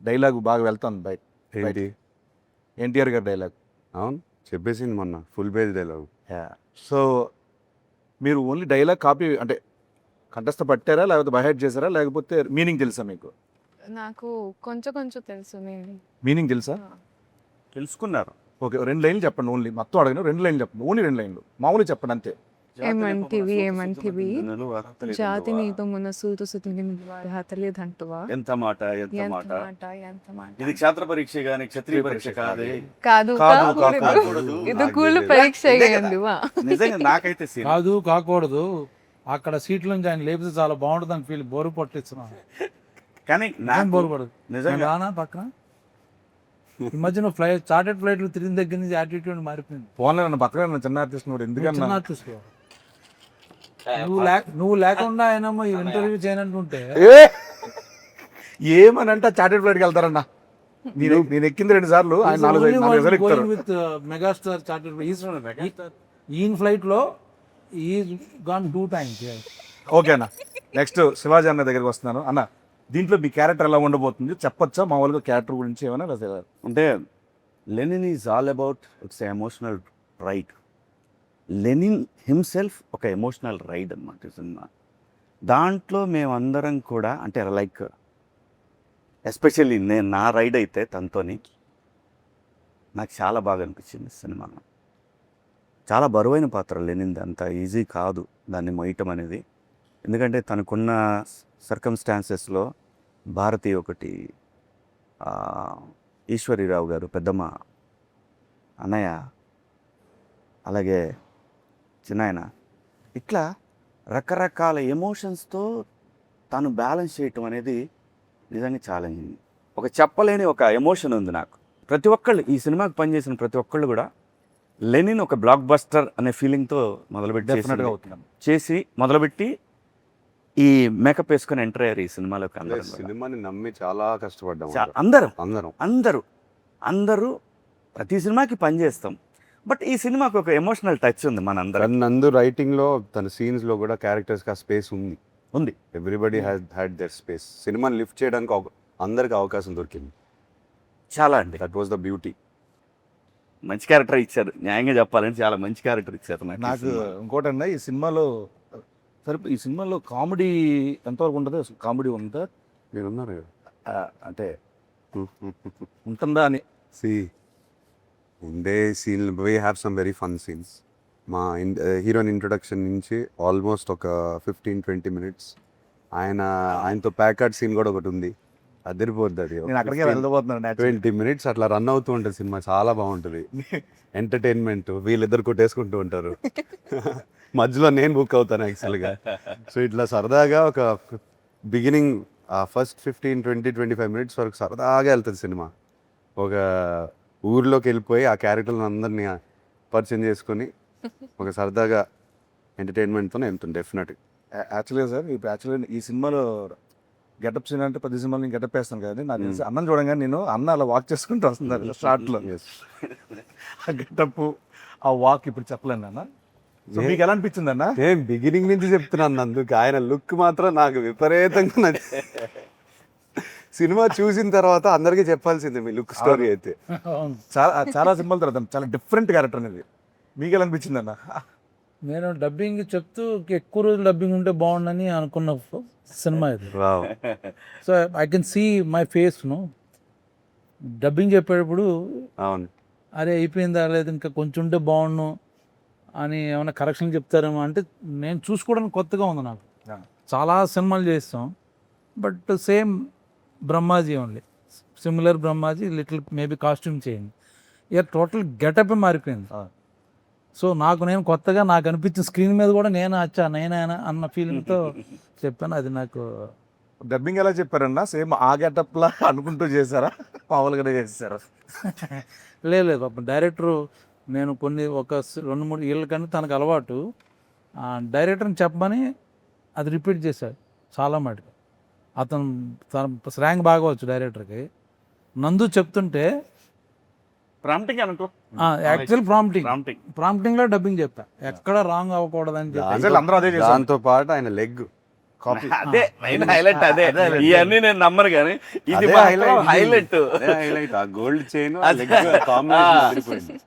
Dialogue బాగా వెళ్తుంది బయట. ఏంటి? ఎన్టీఆర్ గారి డైలాగ్. అవును, చెప్పేసింది మొన్న ఫుల్ పేజ్ డైలాగ్. సో మీరు ఓన్లీ డైలాగ్ కాపీ అంటే కంఠస్థ పట్టారా, లేకపోతే బైహెడ్ చేశారా, లేకపోతే మీనింగ్ తెలుసా మీకు? నాకు కొంచెం కొంచెం తెలుసు నేను. మీనింగ్ తెలుసా? తెలుసుకున్నారు. ఓకే, 2 లైన్లు చెప్పండి. ఓన్లీ మొత్తం అడగను, 2 లైన్లు చెప్పండి. ఓన్లీ 2 లైన్లు మామూలు చెప్పండి అంతే. ఏమంటివి జాతి నీతో మన సూతు సుతుని తెలియదంటువా? ఎంత మాట, ఎంత ఎంత మాట. మాట ఎంత మాట. ఇది క్షేత్ర పరీక్ష గాని క్షత్రియ పరీక్ష కాదే. కాదు కాదు, కాకూడదు. ఇది కూలి పరీక్ష అయ్యింది వా. నిజంగా నాకైతే scene. కాదు కాకూడదు. అక్కడ సీట్ల నుంచి ఆయన లేపితే చాలా బాగుంటుంది అని ఫీల్. బోరు పట్టిస్తున్నాను. కానీ నాకు బోరు పడదు. నిజంగా రానా పక్కన ఈ మధ్యన చార్టెడ్ ఫ్లైట్లు తిరిగిన దగ్గర నుంచి యాటిట్యూడ్ మారిపోయింది. ఫోన్లో నన్ను పక్కన చిన్న ఆర్టిస్ట్ కూడా ఎందుకన్నా చిన్న artist గా. నువ్వు లేకుండా ఆయన ఇంటర్వ్యూ చేయనంటుంటే ఏమనంటే చార్టెడ్ ఫ్లైట్కి వెళ్తారన్నా. నేను ఎక్కింది 2 సార్లు, ఆయన 4 సార్లు ఎక్కుతారు. విత్ మెగాస్టార్ చార్టెడ్ ఈయన ఫ్లైట్ లో ఈ గాన్ 2 times. ఓకే అన్న, నెక్స్ట్ శివాజీ అన్న దగ్గరికి వస్తున్నాను. అన్న, దీంట్లో మీ క్యారెక్టర్ ఎలా ఉండబోతుంది చెప్పొచ్చా? మామూలుగా క్యారెక్టర్ గురించి ఏమైనా లేదా? అంటే Lenin is all about its emotional ride. Lenin himself ఒక ఎమోషనల్ రైడ్ అనమాట ఈ సినిమా. దాంట్లో మేమందరం కూడా అంటే లైక్ ఎస్పెషల్లీ నేను నా రైడ్ అయితే తనతోని నాకు చాలా బాగా అనిపించింది సినిమా. చాలా బరువైన పాత్ర లెనిన్ది, అంత ఈజీ కాదు దాన్ని మోయటం అనేది. ఎందుకంటే తనకున్న సర్కమ్స్టాన్సెస్లో భారతి ఒకటి, ఈశ్వరీరావు గారు పెద్దమ్మ, అన్నయ్య, అలాగే చిన్నాయన, ఇట్లా రకరకాల ఎమోషన్స్తో తను బ్యాలెన్స్ చేయటం అనేది నిజంగా ఛాలెంజింగ్. ఒక చెప్పలేని ఒక ఎమోషన్ ఉంది నాకు. ప్రతి ఒక్కళ్ళు ఈ సినిమాకి పనిచేసిన ప్రతి ఒక్కళ్ళు కూడా లెనిన్ ఒక బ్లాక్ బస్టర్ అనే ఫీలింగ్తో డెఫినెట్గా అవుతున్నాను చేసి మొదలుపెట్టి ఈ మేకప్ వేసుకొని ఎంటర్ అయ్యారు ఈ సినిమాలోకి. అందరం సినిమాని నమ్మి చాలా కష్టపడ్డాం అందరూ అందరం. అందరూ అందరూ ప్రతి సినిమాకి పనిచేస్తాం. బట్ ఈ సినిమాకి ఒక ఎమోషనల్ టచ్ ఉంది మనందరం. నందు రైటింగ్ లో తన సీన్స్ లో కూడా క్యారెక్టర్స్ కి ఆ స్పేస్ ఉంది. Everybody had there space. సినిమాని లిఫ్ట్ చేయడానికి అందరికి అవకాశం దొరికింది. చాలా అండి, దట్ వాస్ ద బ్యూటీ. మంచి క్యారెక్టర్ ఇచ్చారు. న్యాయంగా చెప్పాలంటే చాలా మంచి క్యారెక్టర్ ఇచ్చారు నాకు. ఇంకోటన్నా ఈ సినిమాలో సరే, ఈ సినిమాలో కామెడీ ఎంతవరకు ఉంటుంది? కామెడీ ఉందా? మీరున్నారు కదా. అంటే ఉంటుందా అని. ఉండే scene we have some very fun scenes. మా హీరోయిన్ ఇంట్రొడక్షన్ నుంచి ఆల్మోస్ట్ ఒక 15-20 minutes ఆయనతో ప్యాకర్డ్ సీన్ కూడా ఒకటి ఉంది. అదిరిపోద్ది అది. నేను అక్కడికే వెళ్ళబోతున్నాను. 20 minutes అట్లా రన్ అవుతూ ఉంటుంది సినిమా. చాలా బాగుంటుంది. ఎంటర్టైన్మెంట్. వీళ్ళిద్దరు కొట్టేసుకుంటూ ఉంటారు. మధ్యలో నేను బుక్ అవుతాను యాక్చువల్గా. సో ఇట్లా సరదాగా ఒక బిగినింగ్ ఫస్ట్ 15-20-25 minutes వరకు సరదాగా వెళ్తుంది సినిమా. ఒక ఊర్లోకి వెళ్ళిపోయి ఆ క్యారెక్టర్లను అందరినీ పరిచయం చేసుకొని ఒక సరదాగా ఎంటర్టైన్మెంట్తో వెళ్తుంది డెఫినెట్గా. యాక్చువల్గా సార్, ఇప్పుడు యాక్చువల్గా ఈ సినిమాలో గెటప్ సీన్ అంటే 10 సినిమాలు నేను గెటప్ వేస్తాను కదా. నాకు తెలిసి అన్నం చూడంగానే నేను అన్న అలా వాక్ చేసుకుంటూ వస్తున్నారు స్టార్ట్లో. ఆ గెటప్, ఆ వాక్ ఇప్పుడు చెప్పలేను అన్న. సో మీకు ఎలా అనిపించింది అన్న? నేను బిగినింగ్ నుంచి చెప్తున్నాను అందుకు. ఆయన లుక్ మాత్రం నాకు విపరీతంగా నచ్చింది. సినిమా చూసిన తర్వాత అందరికీ చెప్పాల్సిందే మీ లుక్ స్టోరీ అయితే. చాలా సినిమాల తర్వాత చాలా డిఫరెంట్ క్యారెక్టర్ అనేది. మీకు ఎలా అనిపించింది అన్న? నేను డబ్బింగ్ చెప్తూ ఎక్కువ రోజులు డబ్బింగ్ ఉంటే బాగుండని అనుకున్న సినిమా ఇది. So I can see my face. Dubbing చెప్పేటప్పుడు అవును, అరే అయిపోయిందా, లేదు ఇంకా కొంచెం ఉంటే బాగుండు అని ఏమైనా కరెక్షన్ చెప్తారేమో అంటే నేను చూసుకోవడానికి కొత్తగా ఉంది నాకు. చాలా సినిమాలు చేస్తాం, but same Brahmaji only, similar Brahmaji, little maybe costume change. ఇక టోటల్ గెటప్ మారిపోయింది. సో నేను కొత్తగా నాకు అనిపించిన స్క్రీన్ మీద కూడా నేను నేనే అన్న ఫీలింగ్తో చెప్పాను. అది నాకు. డబ్బింగ్ ఎలా చెప్పారన్నా? సేమ్ ఆ గెటప్లా అనుకుంటూ చేశారా, మామూలుగానే చేశారా? లేదు పాపం డైరెక్టరు, నేను ఒక 2-3 ఏళ్ళ కానీ తనకు అలవాటు డైరెక్టర్ని చెప్పమని అది రిపీట్ చేశాడు చాలా మటుకు. తన ర్యాంక్ బాగా వచ్చు డైరెక్టర్కి. నందు చెప్తుంటే ప్రాంప్టింగ్ అనుకో, యాక్చువల్ ప్రాంప్టింగ్లో డబ్బింగ్ చెప్పా, ఎక్కడ రాంగ్ అవ్వకూడదని చెప్పి. అందరూ అదే చేశారు. దాంతో పాటు ఆయన లెగ్ కాపీ అదే మెయిన్ హైలైట్ అదే ఇవన్నీ నేను నమ్మరు కానీ ఇది అదే హైలైట్ హైలైట్ ఆ గోల్డ్ చైన్ కాంబినేషన్